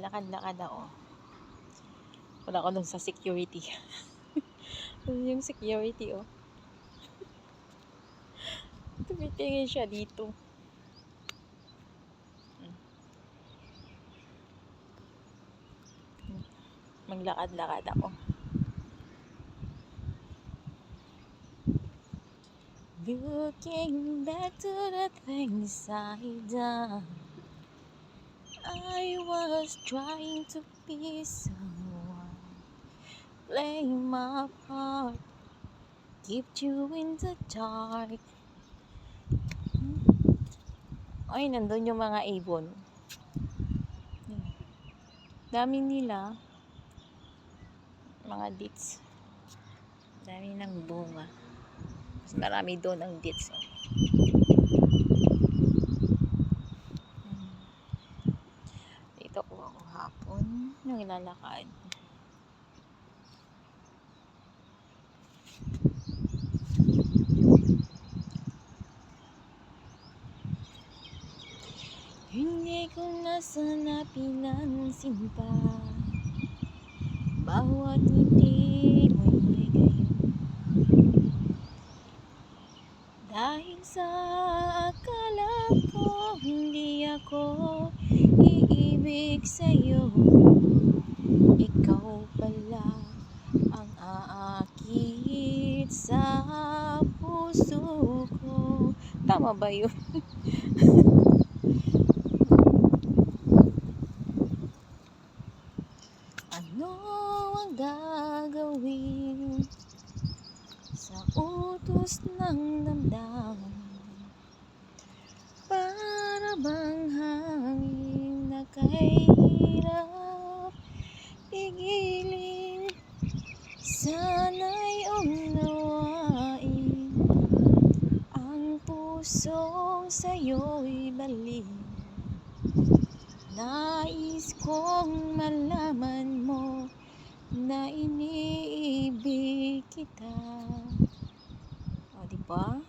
Lakad-lakad ako. Wala ako dun sa security. Yung security, oh. Tumitingin siya dito. Maglakad-lakad ako. Looking back to the things I done, I was trying to be someone, playing my part, keep you in the dark. Ay, nandun yung mga ibon. Dami nila. Mga dates. Dami ng bunga. Mas marami doon ang dates. Oh. Dito po ako hapon. Nung ilalakad. Hindi ko na sana pinansin pa bawat ngiti mo'y may gayon. Dahil sa akala ko hindi ako iibig sa'yo, ikaw pala ang aakit sa puso ko. Tama ba yun? Ano ang gagawin sa utos ng damdamin? Para bang hangin na kahirap pigilin? Sana'y unawain ang pusong sa'yo'y balik. Nais kong malaman mo na iniibig kita. O, diba?